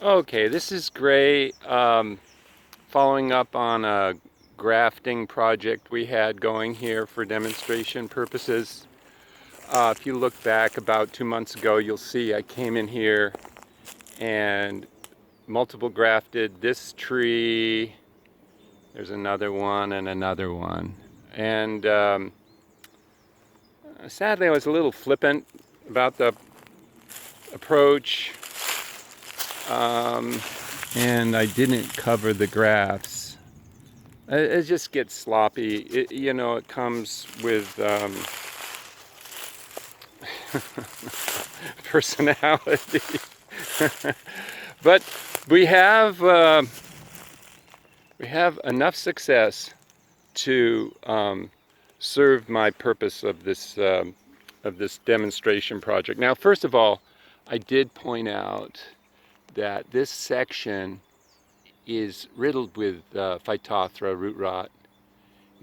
Okay, this is Gray, following up on a grafting project we had going here for demonstration purposes. If you look back about 2 months ago, you'll see I came in here and multiple grafted this tree. There's another one and another one. And sadly, I was a little flippant about the approach. And I didn't cover the grafts. It just gets sloppy. It comes with personality. But we have enough success to serve my purpose of this demonstration project. Now, first of all, I did point out that this section is riddled with Phytophthora root rot.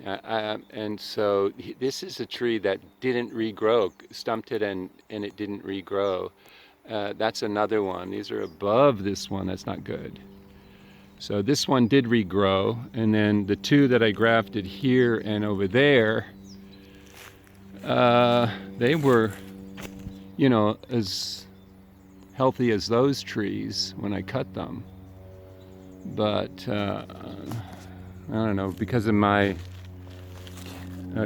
And so this is a tree that didn't regrow, stumped it and it didn't regrow. That's another one. These are above this one. That's not good. So this one did regrow, and then the two that I grafted here and over there, they were, as healthy as those trees when I cut them. But I don't know, because of my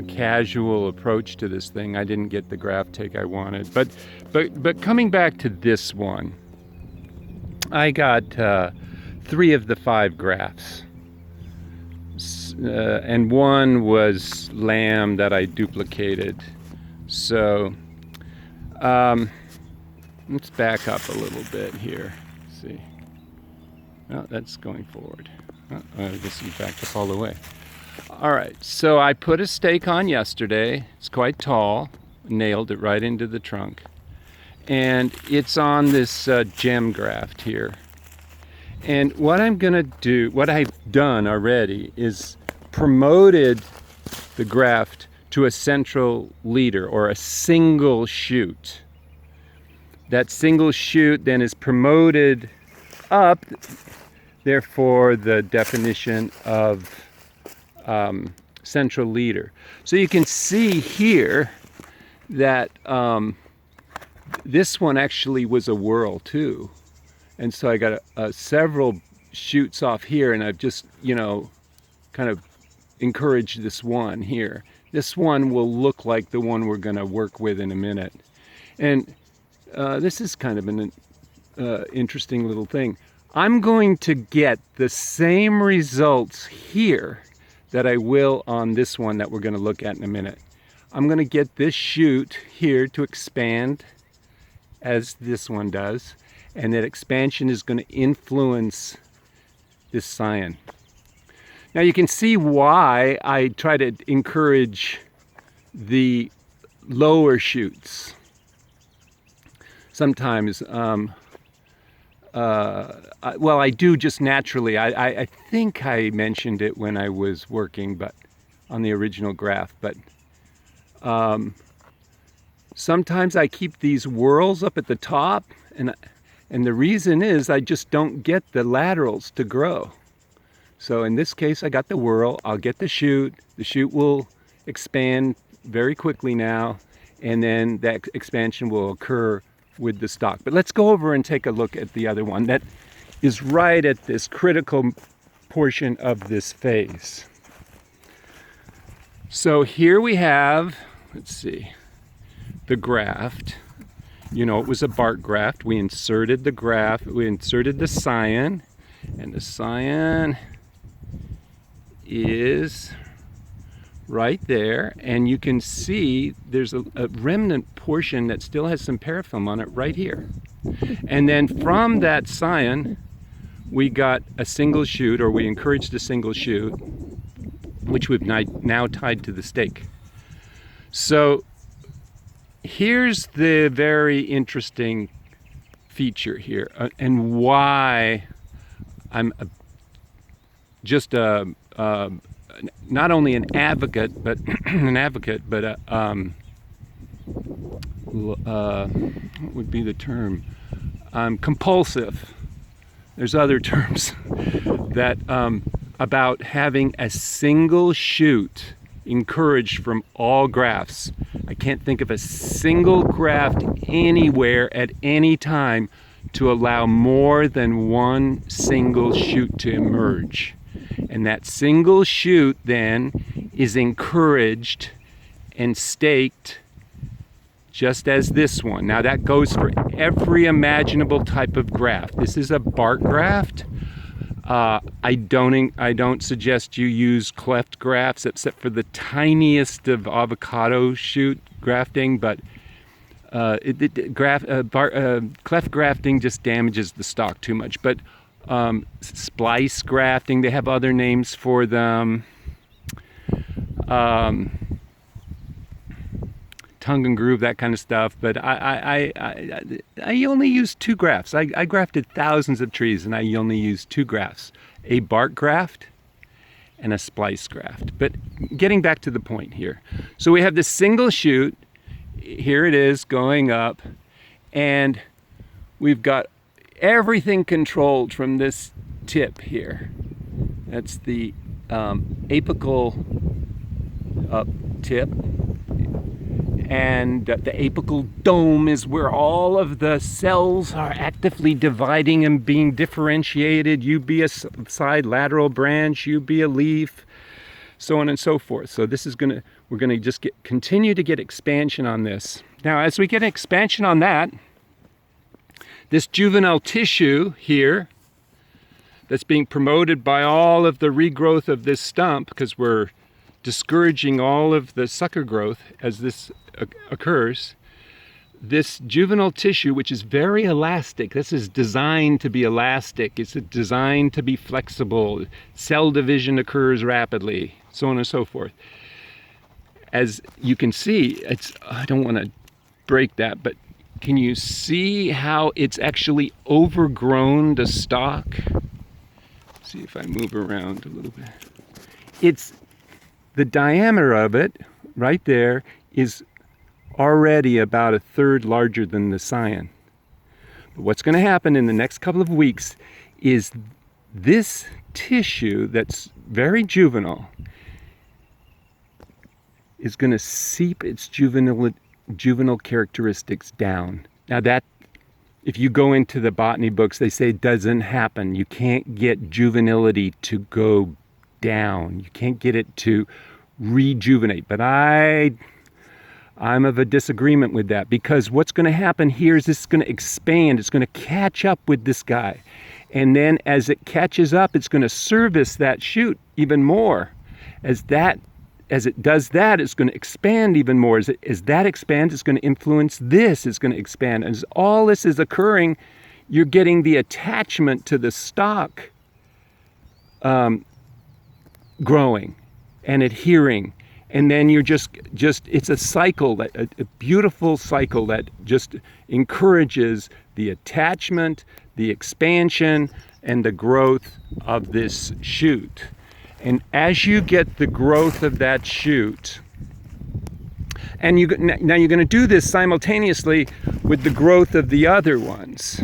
casual approach to this thing, I didn't get the graft take I wanted. But coming back to this one, I got 3 of the 5 grafts, and one was lamb that I duplicated. So let's back up a little bit here. Let's see. Oh, that's going forward. Oh, I guess you backed up all the way. All right, so I put a stake on yesterday. It's quite tall. Nailed it right into the trunk. And it's on this gem graft here. And what I'm going to do, what I've done already, is promoted the graft to a central leader, or a single shoot. That single shoot then is promoted up, therefore the definition of central leader. So you can see here that this one actually was a whorl too. And so I got several shoots off here, and I've just, kind of encouraged this one here. This one will look like the one we're going to work with in a minute. And this is kind of an interesting little thing. I'm going to get the same results here that I will on this one that we're going to look at in a minute. I'm going to get this shoot here to expand as this one does, and that expansion is going to influence this scion. Now you can see why I try to encourage the lower shoots. Sometimes, well, I do just naturally. I think I mentioned it when I was working, but on the original graft. But sometimes I keep these whorls up at the top, and the reason is I just don't get the laterals to grow. So in this case, I got the whorl. I'll get the shoot. The shoot will expand very quickly now, and then that expansion will occur with the stalk. But let's go over and take a look at the other one that is right at this critical portion of this phase. So here we have, let's see, the graft. It was a bark graft. We inserted the graft, we inserted the scion, and the scion is right there, and you can see there's a remnant portion that still has some parafilm on it right here. And then from that scion, we got a single shoot, or we encouraged a single shoot, which we've now tied to the stake. So here's the very interesting feature here, and why I'm just not only an advocate, but what would be the term? Compulsive there's other terms that about having a single shoot encouraged from all grafts. I can't think of a single graft anywhere at any time to allow more than one single shoot to emerge. And that single shoot then is encouraged and staked just as this one. Now that goes for every imaginable type of graft. This is a bark graft. I don't suggest you use cleft grafts except for the tiniest of avocado shoot grafting, but cleft grafting just damages the stalk too much. But splice grafting, they have other names for them. Tongue and groove, that kind of stuff. But I only use two grafts. I grafted thousands of trees and I only used two grafts, a bark graft and a splice graft. But getting back to the point here. So we have this single shoot, here it is going up, and we've got everything controlled from this tip here. That's the apical tip. And the apical dome is where all of the cells are actively dividing and being differentiated. You be a side lateral branch, you be a leaf, so on and so forth. So this is we're gonna just continue to get expansion on this. Now, as we get expansion on that, this juvenile tissue here that's being promoted by all of the regrowth of this stump, because we're discouraging all of the sucker growth as this occurs, this juvenile tissue, which is very elastic, this is designed to be elastic, it's designed to be flexible, cell division occurs rapidly, so on and so forth. As you can see, I don't want to break that, but can you see how it's actually overgrown the stalk? See if I move around a little bit. It's the diameter of it right there is already about a third larger than the scion. But what's going to happen in the next couple of weeks is this tissue that's very juvenile is going to seep its juvenile characteristics down. Now that, if you go into the botany books, they say it doesn't happen. You can't get juvenility to go down. You can't get it to rejuvenate. But I'm of a disagreement with that, because what's going to happen here is this is going to expand. It's going to catch up with this guy. And then as it catches up, it's going to service that shoot even more. As it does that, it's going to expand even more. As that expands, it's going to influence this. It's going to expand. As all this is occurring, you're getting the attachment to the stalk growing and adhering. And then you're just it's a cycle, a beautiful cycle that just encourages the attachment, the expansion, and the growth of this shoot. And as you get the growth of that shoot, and now you're going to do this simultaneously with the growth of the other ones,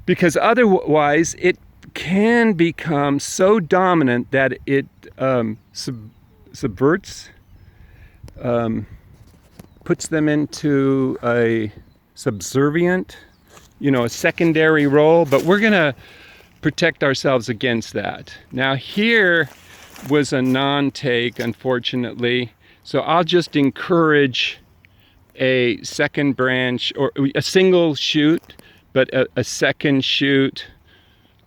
because otherwise it can become so dominant that it subverts, puts them into a subservient, a secondary role. But we're going to protect ourselves against that. Now here was a non-take, unfortunately, so I'll just encourage a second branch, or a single shoot, but a second shoot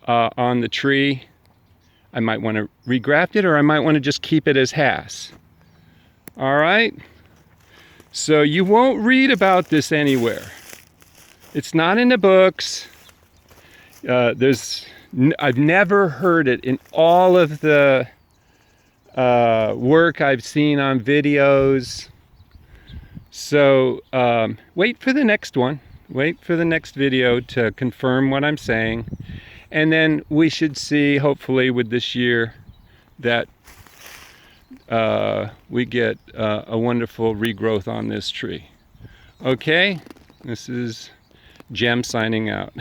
on the tree. I might want to regraft it, or I might want to just keep it as has. All right, so you won't read about this anywhere. It's not in the books. I've never heard it in all of the work I've seen on videos. So wait for the next one. Wait for the next video to confirm what I'm saying. And then we should see, hopefully with this year, that we get a wonderful regrowth on this tree. Okay, this is Jem signing out.